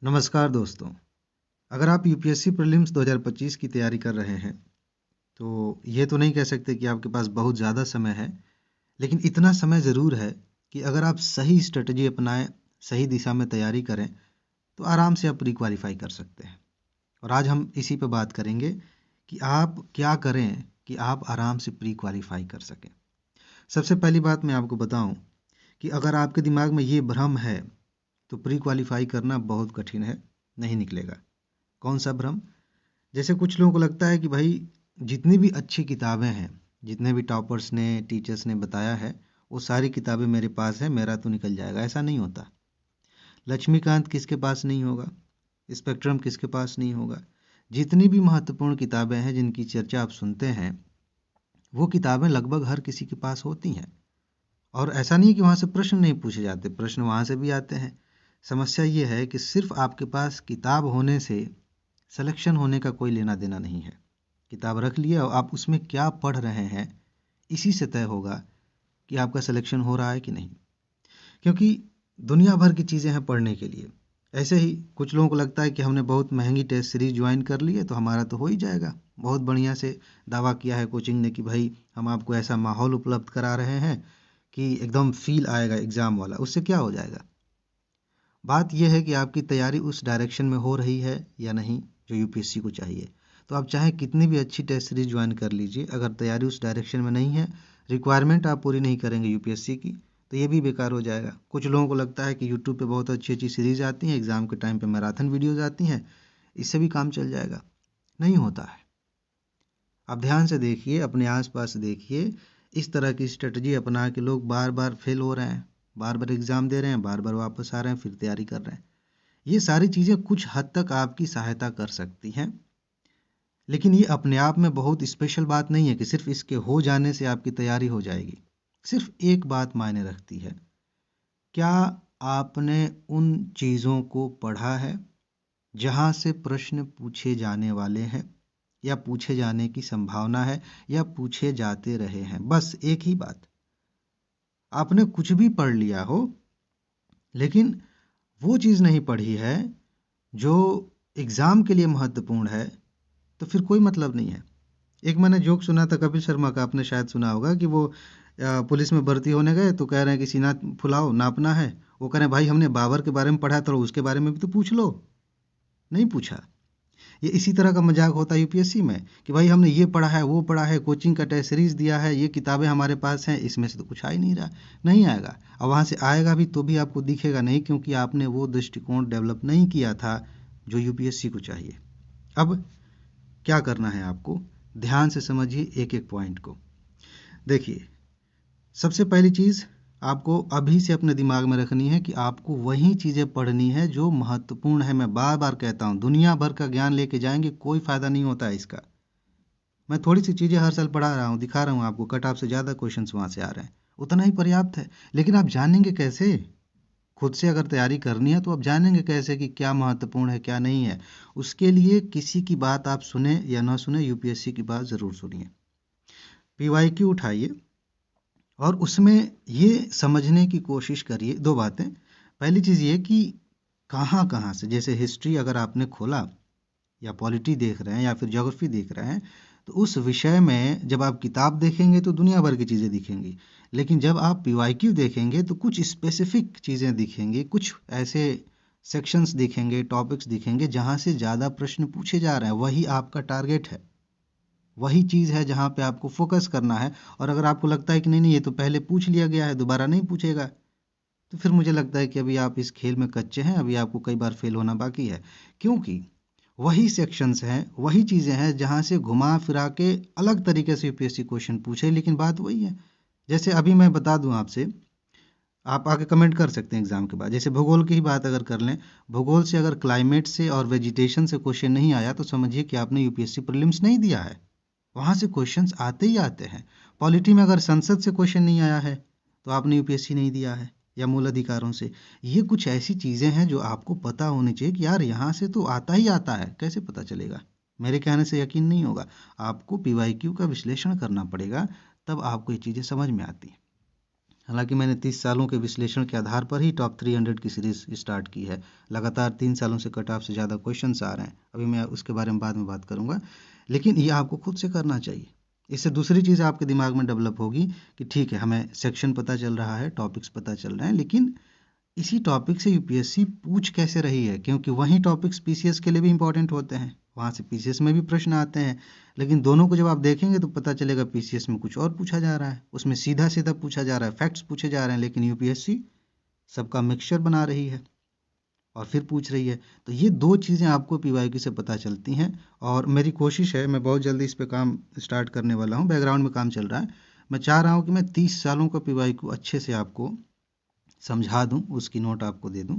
नमस्कार दोस्तों। अगर आप यूपीएससी प्रीलिम्स 2025 की तैयारी कर रहे हैं तो ये तो नहीं कह सकते कि आपके पास बहुत ज़्यादा समय है, लेकिन इतना समय ज़रूर है कि अगर आप सही स्ट्रेटजी अपनाएं, सही दिशा में तैयारी करें तो आराम से आप प्री क्वालिफाई कर सकते हैं। और आज हम इसी पे बात करेंगे कि आप क्या करें कि आप आराम से प्री क्वालिफाई कर सकें। सबसे पहली बात मैं आपको बताऊं कि अगर आपके दिमाग में ये भ्रम है तो प्री क्वालिफाई करना बहुत कठिन है, नहीं निकलेगा। कौन सा भ्रम? जैसे कुछ लोगों को लगता है कि भाई जितनी भी अच्छी किताबें हैं, जितने भी टॉपर्स ने, टीचर्स ने बताया है, वो सारी किताबें मेरे पास है, मेरा तो निकल जाएगा। ऐसा नहीं होता। लक्ष्मीकांत किसके पास नहीं होगा? स्पेक्ट्रम किसके पास नहीं होगा? जितनी भी महत्वपूर्ण किताबें हैं जिनकी चर्चा आप सुनते हैं, वो किताबें लगभग हर किसी के पास होती हैं। और ऐसा नहीं कि वहाँ से प्रश्न नहीं पूछे जाते, प्रश्न वहाँ से भी आते हैं। समस्या ये है कि सिर्फ आपके पास किताब होने से सिलेक्शन होने का कोई लेना देना नहीं है। किताब रख लिया और आप उसमें क्या पढ़ रहे हैं, इसी से तय होगा कि आपका सिलेक्शन हो रहा है कि नहीं। क्योंकि दुनिया भर की चीज़ें हैं पढ़ने के लिए। ऐसे ही कुछ लोगों को लगता है कि हमने बहुत महंगी टेस्ट सीरीज ज्वाइन कर ली है तो हमारा तो हो ही जाएगा। बहुत बढ़िया से दावा किया है कोचिंग ने कि भाई हम आपको ऐसा माहौल उपलब्ध करा रहे हैं कि एकदम फील आएगा एग्ज़ाम वाला। उससे क्या हो जाएगा? बात यह है कि आपकी तैयारी उस डायरेक्शन में हो रही है या नहीं जो यूपीएससी को चाहिए। तो आप चाहे कितनी भी अच्छी टेस्ट सीरीज ज्वाइन कर लीजिए, अगर तैयारी उस डायरेक्शन में नहीं है, रिक्वायरमेंट आप पूरी नहीं करेंगे यूपीएससी की, तो ये भी बेकार हो जाएगा। कुछ लोगों को लगता है कि यूट्यूब पे बहुत अच्छी अच्छी सीरीज आती हैं, एग्ज़ाम के टाइम पे मैराथन वीडियोज़ आती हैं, इससे भी काम चल जाएगा। नहीं होता है। आप ध्यान से देखिए, अपने आसपास देखिए, इस तरह की स्ट्रेटजी अपना के लोग बार बार फेल हो रहे हैं, बार बार एग्ज़ाम दे रहे हैं, बार बार वापस आ रहे हैं, फिर तैयारी कर रहे हैं। ये सारी चीज़ें कुछ हद तक आपकी सहायता कर सकती हैं, लेकिन ये अपने आप में बहुत स्पेशल बात नहीं है कि सिर्फ इसके हो जाने से आपकी तैयारी हो जाएगी। सिर्फ एक बात मायने रखती है, क्या आपने उन चीज़ों को पढ़ा है जहाँ से प्रश्न पूछे जाने वाले हैं, या पूछे जाने की संभावना है, या पूछे जाते रहे हैं। बस एक ही बात। आपने कुछ भी पढ़ लिया हो, लेकिन वो चीज़ नहीं पढ़ी है जो एग्ज़ाम के लिए महत्वपूर्ण है, तो फिर कोई मतलब नहीं है। एक मैंने जोक सुना था कपिल शर्मा का, आपने शायद सुना होगा कि वो पुलिस में भर्ती होने गए तो कह रहे हैं कि सीना फुलाओ, नापना है। वो कह रहे हैं भाई हमने बाबर के बारे में पढ़ा था, उसके बारे में भी तो पूछ लो। नहीं पूछा। ये इसी तरह का मजाक होता है यूपीएससी में कि भाई हमने ये पढ़ा है, वो पढ़ा है, कोचिंग का टेस्ट सीरीज दिया है, ये किताबें हमारे पास हैं, इसमें से तो कुछ आ ही नहीं रहा। नहीं आएगा, और वहाँ से आएगा भी तो भी आपको दिखेगा नहीं, क्योंकि आपने वो दृष्टिकोण डेवलप नहीं किया था जो यूपीएससी को चाहिए। अब क्या करना है आपको? ध्यान से समझिए एक एक पॉइंट को। देखिए, सबसे पहली चीज़ आपको अभी से अपने दिमाग में रखनी है कि आपको वही चीज़ें पढ़नी है जो महत्वपूर्ण है। मैं बार बार कहता हूँ, दुनिया भर का ज्ञान लेके जाएंगे कोई फ़ायदा नहीं होता है इसका। मैं थोड़ी सी चीज़ें हर साल पढ़ा रहा हूँ, दिखा रहा हूँ आपको, कट ऑफ से ज़्यादा क्वेश्चंस वहाँ से आ रहे हैं, उतना ही पर्याप्त है। लेकिन आप जानेंगे कैसे? खुद से अगर तैयारी करनी है तो आप जानेंगे कैसे कि क्या महत्वपूर्ण है, क्या नहीं है। उसके लिए किसी की बात आप सुने या ना सुने, यूपीएससी की बात ज़रूर सुनिए। पीवाईक्यू उठाइए और उसमें ये समझने की कोशिश करिए। दो बातें। पहली चीज़ ये कि कहाँ कहाँ से, जैसे हिस्ट्री अगर आपने खोला, या पॉलिटी देख रहे हैं, या फिर ज्योग्राफी देख रहे हैं, तो उस विषय में जब आप किताब देखेंगे तो दुनिया भर की चीज़ें दिखेंगी। लेकिन जब आप पीवाईक्यू देखेंगे तो कुछ स्पेसिफिक चीज़ें दिखेंगी, कुछ ऐसे सेक्शंस दिखेंगे, टॉपिक्स दिखेंगे जहाँ से ज़्यादा प्रश्न पूछे जा रहे हैं। वही आपका टारगेट है, वही चीज़ है जहाँ पे आपको फोकस करना है। और अगर आपको लगता है कि नहीं नहीं ये तो पहले पूछ लिया गया है, दोबारा नहीं पूछेगा, तो फिर मुझे लगता है कि अभी आप इस खेल में कच्चे हैं, अभी आपको कई बार फेल होना बाकी है। क्योंकि वही सेक्शंस हैं, वही चीज़ें हैं जहाँ से घुमा फिरा के अलग तरीके से यूपीएससी क्वेश्चन पूछे, लेकिन बात वही है। जैसे अभी मैं बता दूं आपसे, आप आके कमेंट कर सकते हैं एग्जाम के बाद। जैसे भूगोल की ही बात अगर कर लें, भूगोल से अगर क्लाइमेट से और वेजिटेशन से क्वेश्चन नहीं आया तो समझिए कि आपने यूपीएससी प्रीलिम्स नहीं दिया है। वहाँ से क्वेश्चंस आते ही आते हैं। पॉलिटी में अगर संसद से क्वेश्चन नहीं आया है तो आपने यूपीएससी नहीं दिया है, या मूल अधिकारों से। ये कुछ ऐसी चीज़ें हैं जो आपको पता होनी चाहिए कि यार यहाँ से तो आता ही आता है। कैसे पता चलेगा? मेरे कहने से यकीन नहीं होगा। आपको पीवाईक्यू का विश्लेषण करना पड़ेगा, तब आपको ये चीज़ें समझ में आती हैं। हालांकि मैंने 30 सालों के विश्लेषण के आधार पर ही टॉप 300 की सीरीज स्टार्ट की है। लगातार 3 सालों से कट ऑफ से ज़्यादा क्वेश्चंस आ रहे हैं। अभी मैं उसके बारे में बाद में बात करूंगा, लेकिन ये आपको खुद से करना चाहिए। इससे दूसरी चीज़ आपके दिमाग में डेवलप होगी कि ठीक है, हमें सेक्शन पता चल रहा है, टॉपिक्स पता चल रहे हैं, लेकिन इसी टॉपिक से यूपीएससी पूछ कैसे रही है, क्योंकि वही टॉपिक्स पीसीएस के लिए भी इंपॉर्टेंट होते हैं, वहाँ से पीसीएस में भी प्रश्न आते हैं। लेकिन दोनों को जब आप देखेंगे तो पता चलेगा पीसीएस में कुछ और पूछा जा रहा है, उसमें सीधा सीधा पूछा जा रहा है, फैक्ट्स पूछे जा रहे हैं, लेकिन यूपीएससी सबका मिक्सचर बना रही है और फिर पूछ रही है। तो ये दो चीज़ें आपको पीवाईक्यू से पता चलती हैं, और मेरी कोशिश है, मैं बहुत जल्दी इस पे काम स्टार्ट करने वाला हूँ, बैकग्राउंड में काम चल रहा है। मैं चाह रहा हूँ कि मैं 30 सालों का पीवाईक्यू अच्छे से आपको समझा दूं, उसकी नोट आपको दे दूं,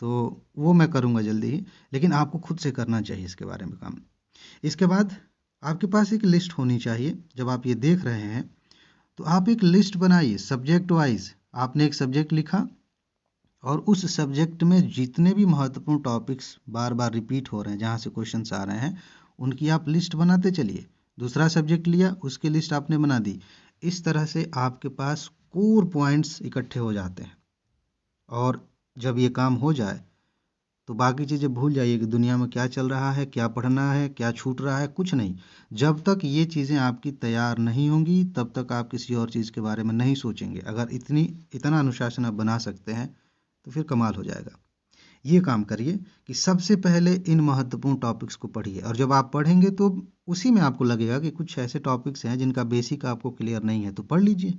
तो वो मैं करूंगा जल्दी ही। लेकिन आपको खुद से करना चाहिए इसके बारे में काम। इसके बाद आपके पास एक लिस्ट होनी चाहिए। जब आप ये देख रहे हैं तो आप एक लिस्ट बनाइए सब्जेक्ट वाइज। आपने एक सब्जेक्ट लिखा और उस सब्जेक्ट में जितने भी महत्वपूर्ण टॉपिक्स बार बार रिपीट हो रहे हैं, जहाँ से क्वेश्चंस आ रहे हैं, उनकी आप लिस्ट बनाते चलिए। दूसरा सब्जेक्ट लिया, उसकी लिस्ट आपने बना दी। इस तरह से आपके पास कोर पॉइंट्स इकट्ठे हो जाते हैं, और जब ये काम हो जाए तो बाकी चीज़ें भूल जाइए कि दुनिया में क्या चल रहा है, क्या पढ़ना है, क्या छूट रहा है, कुछ नहीं। जब तक ये चीज़ें आपकी तैयार नहीं होंगी तब तक आप किसी और चीज़ के बारे में नहीं सोचेंगे। अगर इतना अनुशासन आप बना सकते हैं तो फिर कमाल हो जाएगा। ये काम करिए कि सबसे पहले इन महत्वपूर्ण टॉपिक्स को पढ़िए, और जब आप पढ़ेंगे तो उसी में आपको लगेगा कि कुछ ऐसे टॉपिक्स हैं जिनका बेसिक आपको क्लियर नहीं है, तो पढ़ लीजिए,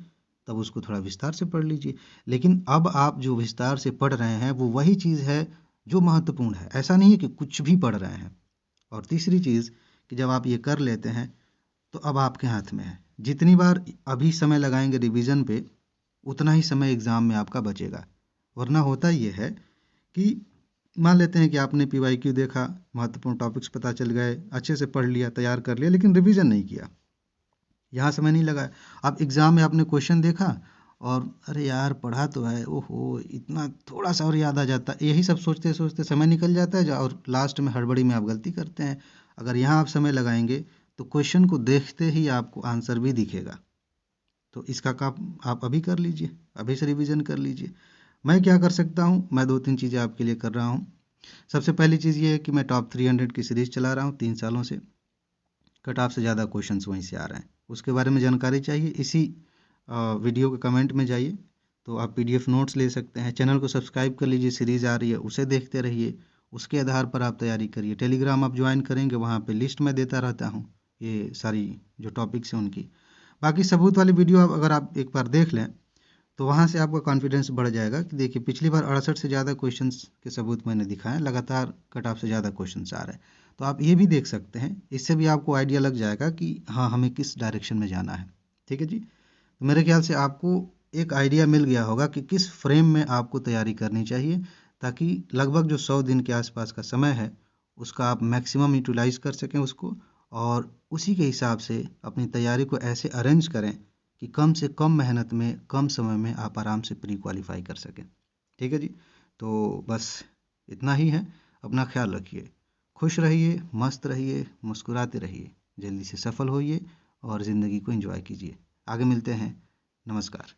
तब उसको थोड़ा विस्तार से पढ़ लीजिए। लेकिन अब आप जो विस्तार से पढ़ रहे हैं वो वही चीज़ है जो महत्वपूर्ण है, ऐसा नहीं है कि कुछ भी पढ़ रहे हैं। और तीसरी चीज़ कि जब आप ये कर लेते हैं तो अब आपके हाथ में है। जितनी बार अभी समय लगाएंगे रिवीजन पे, उतना ही समय एग्ज़ाम में आपका बचेगा। वरना होता ये है कि मान लेते हैं कि आपने पीवाईक्यू देखा, महत्वपूर्ण टॉपिक्स पता चल गए, अच्छे से पढ़ लिया, तैयार कर लिया, लेकिन रिवीजन नहीं किया, यहाँ समय नहीं लगाया। अब एग्ज़ाम में आपने क्वेश्चन देखा और अरे यार पढ़ा तो है, ओहो इतना थोड़ा सा और याद आ जाता, यही सब सोचते सोचते समय निकल जाता है, और लास्ट में हड़बड़ी में आप गलती करते हैं। अगर यहाँ आप समय लगाएंगे तो क्वेश्चन को देखते ही आपको आंसर भी दिखेगा। तो इसका काम आप अभी कर लीजिए, अभी से रिवीजन कर लीजिए। मैं क्या कर सकता हूँ, मैं 2-3 चीज़ें आपके लिए कर रहा हूँ। सबसे पहली चीज़ ये है कि मैं टॉप 300 की सीरीज़ चला रहा हूँ 3 सालों से। कट ऑफ से ज़्यादा क्वेश्चंस वहीं से आ रहे हैं। उसके बारे में जानकारी चाहिए, इसी वीडियो के कमेंट में जाइए तो आप पीडीएफ नोट्स ले सकते हैं। चैनल को सब्सक्राइब कर लीजिए, सीरीज़ आ रही है उसे देखते रहिए, उसके आधार पर आप तैयारी करिए। टेलीग्राम आप ज्वाइन करेंगे, वहाँ पे लिस्ट मैं देता रहता हूँ ये सारी जो टॉपिक्स हैं उनकी। बाकी सबूत वाली वीडियो अगर आप एक बार देख लें तो वहाँ से आपका कॉन्फिडेंस बढ़ जाएगा कि देखिए पिछली बार 68 से ज़्यादा क्वेश्चंस के सबूत मैंने दिखाए, लगातार कट ऑफ से ज़्यादा क्वेश्चंस आ रहे हैं। तो आप ये भी देख सकते हैं, इससे भी आपको आइडिया लग जाएगा कि हाँ हमें किस डायरेक्शन में जाना है। ठीक है जी, तो मेरे ख्याल से आपको एक आइडिया मिल गया होगा कि किस फ्रेम में आपको तैयारी करनी चाहिए, ताकि लगभग जो 100 दिन के आसपास का समय है उसका आप मैक्सिमम यूटिलाइज कर सकें उसको, और उसी के हिसाब से अपनी तैयारी को ऐसे अरेंज करें कि कम से कम मेहनत में कम समय में आप आराम से प्री क्वालिफाई कर सकें। ठीक है जी, तो बस इतना ही है। अपना ख्याल रखिए, खुश रहिए, मस्त रहिए, मुस्कुराते रहिए, जल्दी से सफल होइए और ज़िंदगी को एंजॉय कीजिए। आगे मिलते हैं। नमस्कार।